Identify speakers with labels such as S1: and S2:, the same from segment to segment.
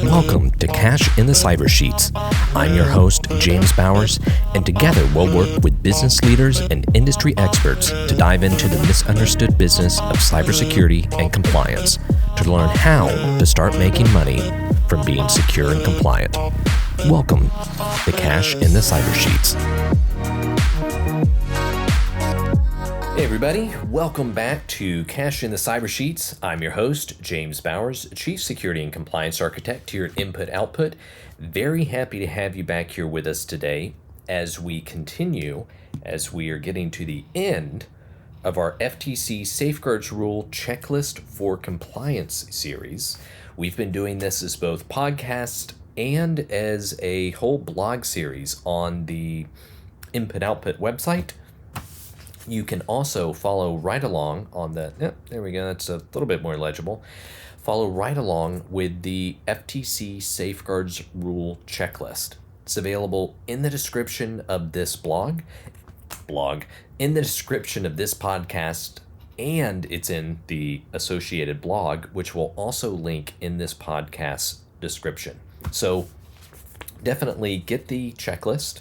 S1: Welcome to Cash in the Cyber Sheets. I'm your host, James Bowers, and together we'll work with business leaders and industry experts to dive into the misunderstood business of cybersecurity and compliance to learn how to start making money from being secure and compliant. Welcome to Cash in the Cyber Sheets. Hey everybody, welcome back to Cash in the Cyber Sheets. I'm your host, James Bowers, Chief Security and Compliance Architect here at Input Output. Very happy to have you back here with us today as we continue, as we are getting to the end of our FTC Safeguards Rule Checklist for Compliance series. We've been doing this as both podcast and as a whole blog series on the Input Output website. You can also follow right along on the, there we go, that's a little bit more legible. Follow right along with the FTC Safeguards Rule Checklist. It's available in the description of this blog, in the description of this podcast, and it's in the associated blog, which will also link in this podcast description. So definitely get the checklist.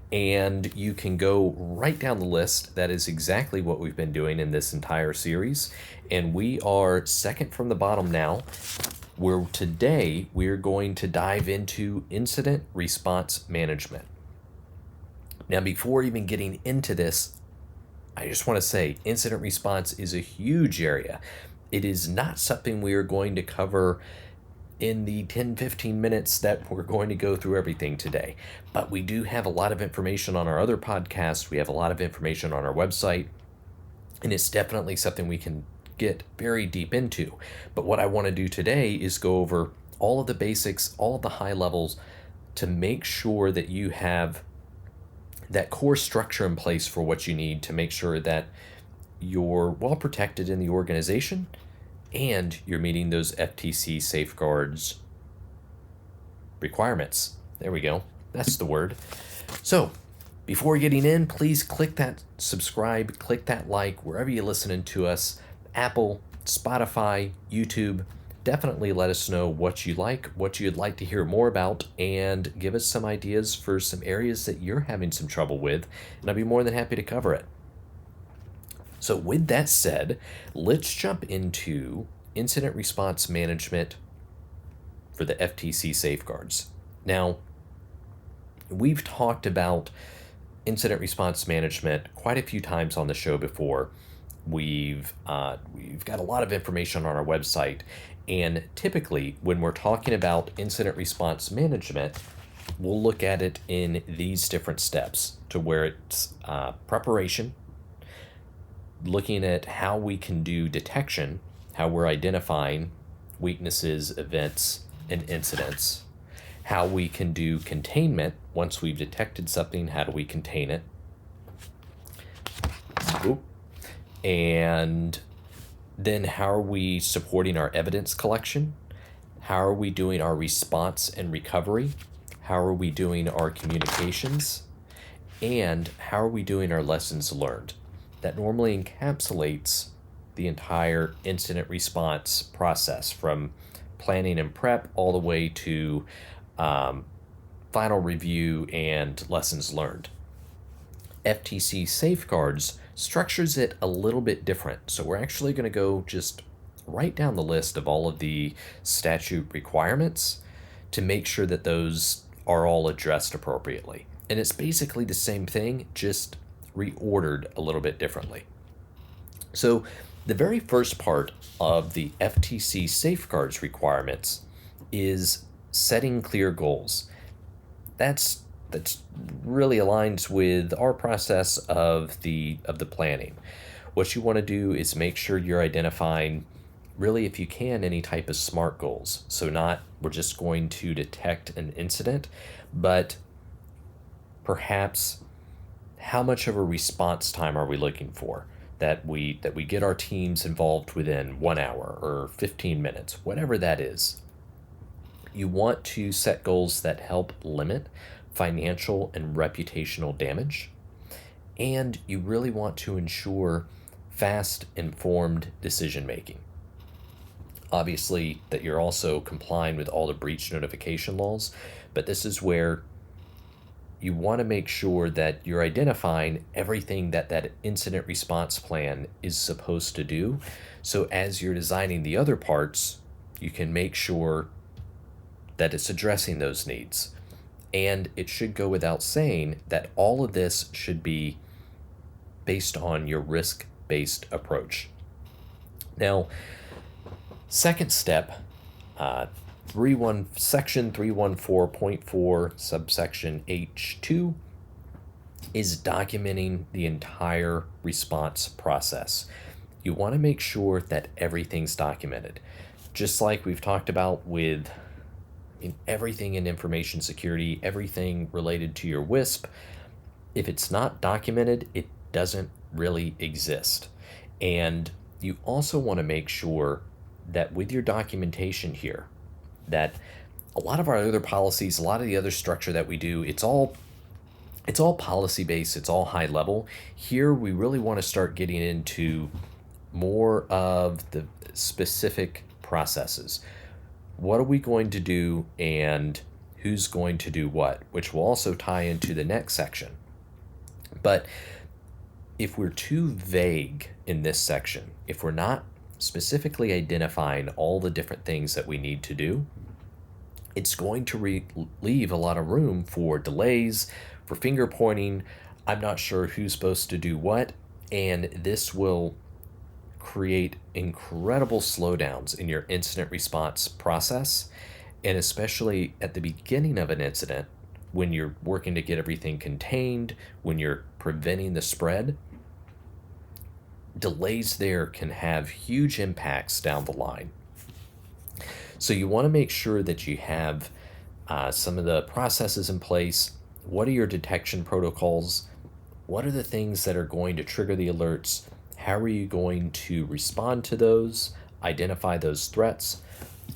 S1: And you can go right down the list. That is exactly what we've been doing in this entire series. And we are second from the bottom now, where today we're going to dive into incident response management. Now, before even getting into this, I just want to say incident response is a huge area. It is not something we are going to cover in the 10-15 minutes that we're going to go through everything today. But we do have a lot of information on our other podcasts. We have a lot of information on our website, and it's definitely something we can get very deep into. But what I want to do today is go over all of the basics, all of the high levels, to make sure that you have that core structure in place for what you need to make sure that you're well protected in the organization and you're meeting those FTC safeguards requirements. There we go. That's the word. So before getting in, please click that subscribe, click that like, wherever you're listening to us, Apple, Spotify, YouTube. Definitely let us know what you like, what you'd like to hear more about, and give us some ideas for some areas that you're having some trouble with, and I'd be more than happy to cover it. So with that said, let's jump into incident response management for the FTC safeguards. Now, we've talked about incident response management quite a few times on the show before. We've got a lot of information on our website, and typically when we're talking about incident response management, we'll look at it in these different steps to where it's preparation, looking at how we can do detection, how we're identifying weaknesses, events, and incidents, how we can do containment. Once we've detected something, how do we contain it? And then how are we supporting our evidence collection? How are we doing our response and recovery? How are we doing our communications? And how are we doing our lessons learned? That normally encapsulates the entire incident response process from planning and prep all the way to final review and lessons learned. FTC Safeguards structures it a little bit different. So we're actually going to go just right down the list of all of the statute requirements to make sure that those are all addressed appropriately. And it's basically the same thing, just reordered a little bit differently. So the very first part of the FTC safeguards requirements is setting clear goals. That's really aligns with our process of the planning. What you want to do is make sure you're identifying, really, if you can, any type of SMART goals. So not we're just going to detect an incident, but perhaps how much of a response time are we looking for? That we get our teams involved within 1 hour or 15 minutes, whatever that is. You want to set goals that help limit financial and reputational damage, and you really want to ensure fast, informed decision making. Obviously, that you're also complying with all the breach notification laws, but this is where you want to make sure that you're identifying everything that that incident response plan is supposed to do. So as you're designing the other parts, you can make sure that it's addressing those needs. And it should go without saying that all of this should be based on your risk-based approach. Now, second step, section 314.4 subsection H2 is documenting the entire response process. You want to make sure that everything's documented. Just like we've talked about with everything in information security, everything related to your WISP, if it's not documented, it doesn't really exist. And you also want to make sure that with your documentation here, that a lot of our other policies, a lot of the other structure that we do, it's all policy based, it's all high level. Here we really want to start getting into more of the specific processes. What are we going to do and who's going to do what, which will also tie into the next section. But if we're too vague in this section, if we're not specifically identifying all the different things that we need to do, it's going to leave a lot of room for delays, for finger pointing. I'm not sure who's supposed to do what, and this will create incredible slowdowns in your incident response process, and especially at the beginning of an incident when you're working to get everything contained, when you're preventing the spread. Delays there can have huge impacts down the line. So you want to make sure that you have some of the processes in place. What are your detection protocols? What are the things that are going to trigger the alerts? How are you going to respond to those, identify those threats?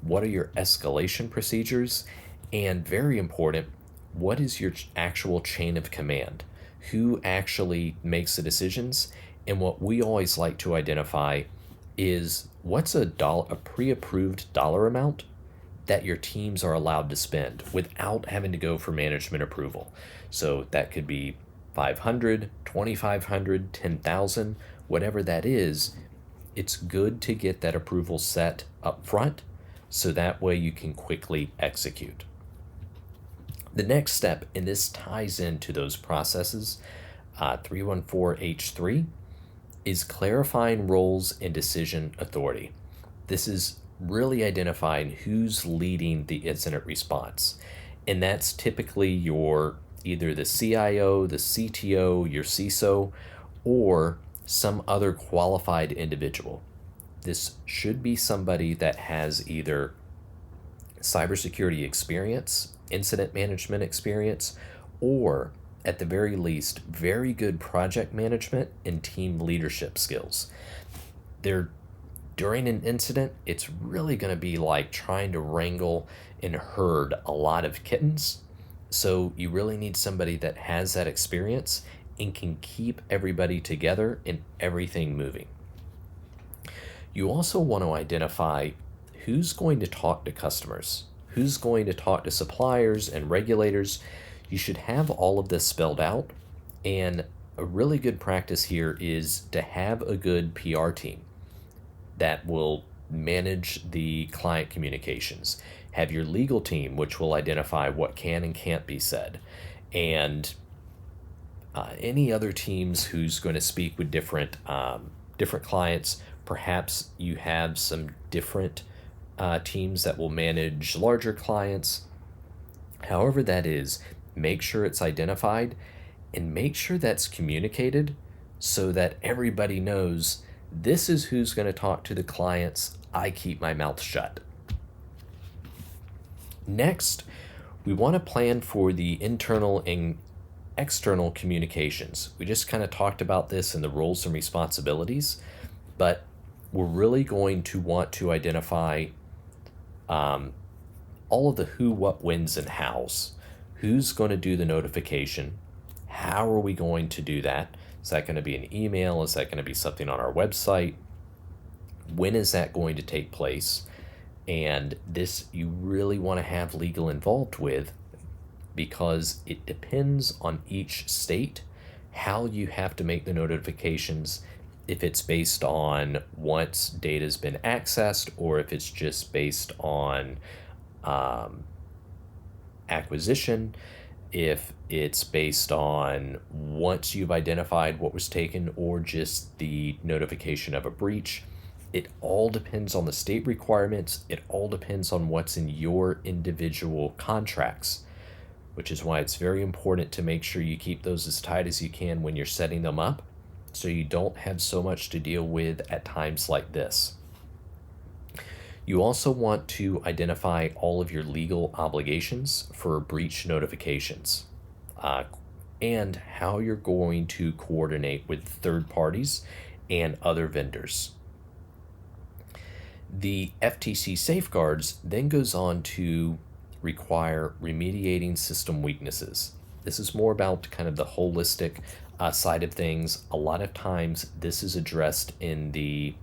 S1: What are your escalation procedures? And very important, what is your actual chain of command? Who actually makes the decisions? And what we always like to identify is what's a pre-approved dollar amount that your teams are allowed to spend without having to go for management approval. So that could be 500, 2,500, 10,000, whatever that is. It's good to get that approval set up front so that way you can quickly execute. The next step, and this ties into those processes, 314H3, is clarifying roles and decision authority. This is really identifying who's leading the incident response. And that's typically either the CIO, the CTO, your CISO, or some other qualified individual. This should be somebody that has either cybersecurity experience, incident management experience, or at the very least, very good project management and team leadership skills. During an incident, it's really going to be like trying to wrangle and herd a lot of kittens. So you really need somebody that has that experience and can keep everybody together and everything moving. You also want to identify who's going to talk to customers, who's going to talk to suppliers and regulators. You should have all of this spelled out, and a really good practice here is to have a good PR team that will manage the client communications. Have your legal team, which will identify what can and can't be said, and any other teams who's going to speak with different clients. Perhaps you have some different teams that will manage larger clients. However that is, make sure it's identified and make sure that's communicated so that everybody knows this is who's going to talk to the clients. I keep my mouth shut. Next, we want to plan for the internal and external communications. We just kind of talked about this in the roles and responsibilities, but we're really going to want to identify all of the who, what, whens, and hows. Who's going to do the notification? How are we going to do that? Is that going to be an email? Is that going to be something on our website? When is that going to take place? And this you really want to have legal involved with, because it depends on each state how you have to make the notifications, if it's based on once data's been accessed or if it's just based on acquisition, if it's based on once you've identified what was taken or just the notification of a breach. It all depends on the state requirements. It all depends on what's in your individual contracts, which is why it's very important to make sure you keep those as tight as you can when you're setting them up, so you don't have so much to deal with at times like this. You also want to identify all of your legal obligations for breach notifications, and how you're going to coordinate with third parties and other vendors. The FTC Safeguards then goes on to require remediating system weaknesses. This is more about kind of the holistic side of things. A lot of times this is addressed in the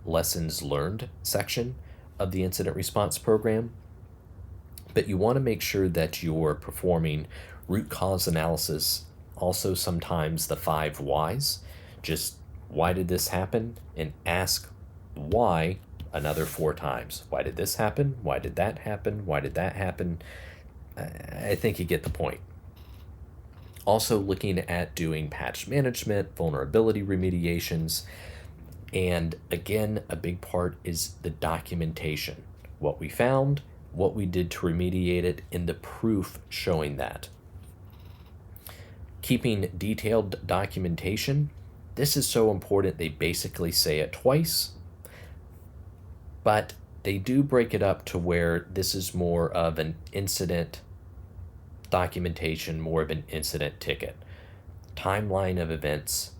S1: lessons learned section of the incident response program, but you want to make sure that you're performing root cause analysis, also sometimes the 5 whys. Just why did this happen, and ask why another 4 times. Why did this happen? Why did that happen? Why did that happen? I think you get the point. Also looking at doing patch management, vulnerability remediations, and again, a big part is the documentation. What we found, what we did to remediate it, and the proof showing that. Keeping detailed documentation. This is so important, they basically say it twice, but they do break it up to where this is more of an incident documentation, more of an incident ticket. Timeline of events,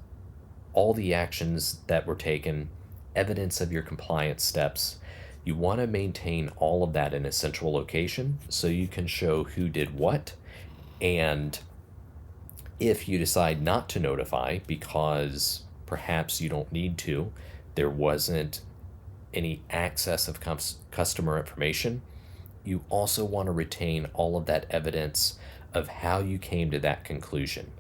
S1: all the actions that were taken, evidence of your compliance steps. You want to maintain all of that in a central location so you can show who did what. And if you decide not to notify because perhaps you don't need to, there wasn't any access of customer information, you also want to retain all of that evidence of how you came to that conclusion.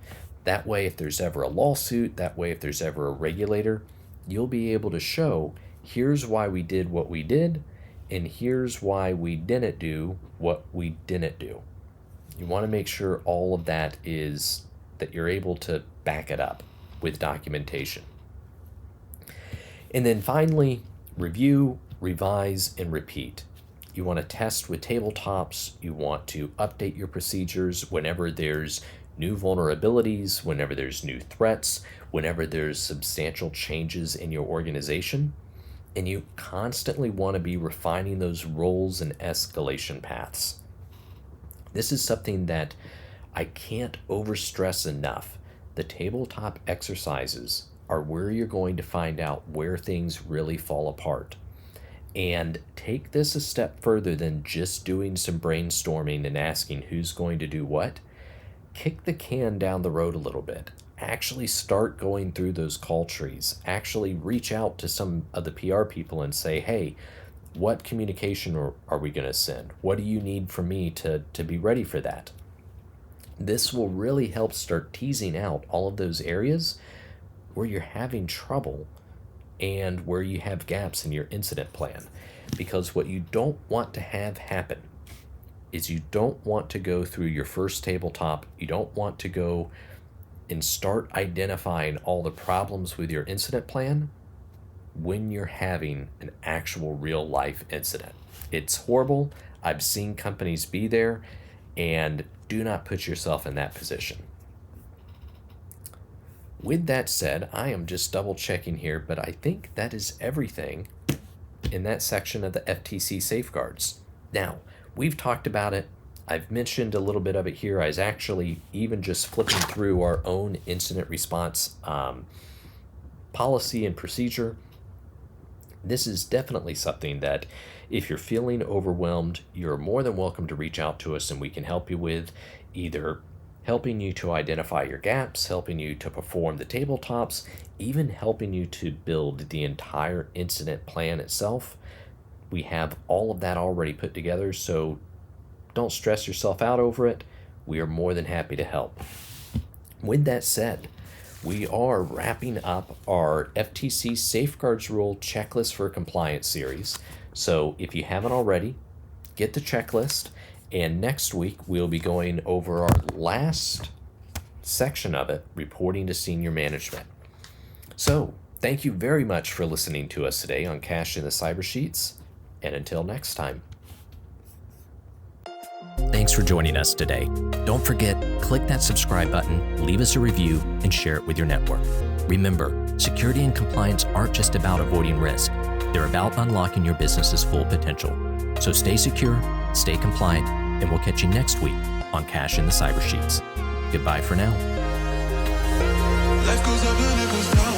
S1: That way, if there's ever a lawsuit, that way, if there's ever a regulator, you'll be able to show, here's why we did what we did, and here's why we didn't do what we didn't do. You want to make sure all of that is, that you're able to back it up with documentation. And then finally, review, revise, and repeat. You want to test with tabletops. You want to update your procedures whenever there's new vulnerabilities, whenever there's new threats, whenever there's substantial changes in your organization. And you constantly want to be refining those roles and escalation paths. This is something that I can't overstress enough. The tabletop exercises are where you're going to find out where things really fall apart. And take this a step further than just doing some brainstorming and asking who's going to do what. Kick the can down the road a little bit. Actually start going through those call trees. Actually reach out to some of the PR people and say, hey, what communication are we going to send? What do you need from me to be ready for that? This will really help start teasing out all of those areas where you're having trouble and where you have gaps in your incident plan. Because what you don't want to have happen is you don't want to go through your first tabletop. You don't want to go and start identifying all the problems with your incident plan when you're having an actual real life incident. It's horrible. I've seen companies be there, and do not put yourself in that position. With that said, I am just double checking here, but I think that is everything in that section of the FTC safeguards. Now, we've talked about it. I've mentioned a little bit of it here. I was actually even just flipping through our own incident response policy and procedure. This is definitely something that if you're feeling overwhelmed, you're more than welcome to reach out to us and we can help you with either helping you to identify your gaps, helping you to perform the tabletops, even helping you to build the entire incident plan itself. We have all of that already put together, so don't stress yourself out over it. We are more than happy to help. With that said, we are wrapping up our FTC Safeguards Rule Checklist for Compliance series. So if you haven't already, get the checklist. And next week, we'll be going over our last section of it, reporting to senior management. So thank you very much for listening to us today on Cash in the Cyber Sheets. And until next time. Thanks for joining us today. Don't forget, click that subscribe button, leave us a review, and share it with your network. Remember, security and compliance aren't just about avoiding risk. They're about unlocking your business's full potential. So stay secure, stay compliant, and we'll catch you next week on Cash in the Cyber Sheets. Goodbye for now.
S2: Life goes up and it goes down.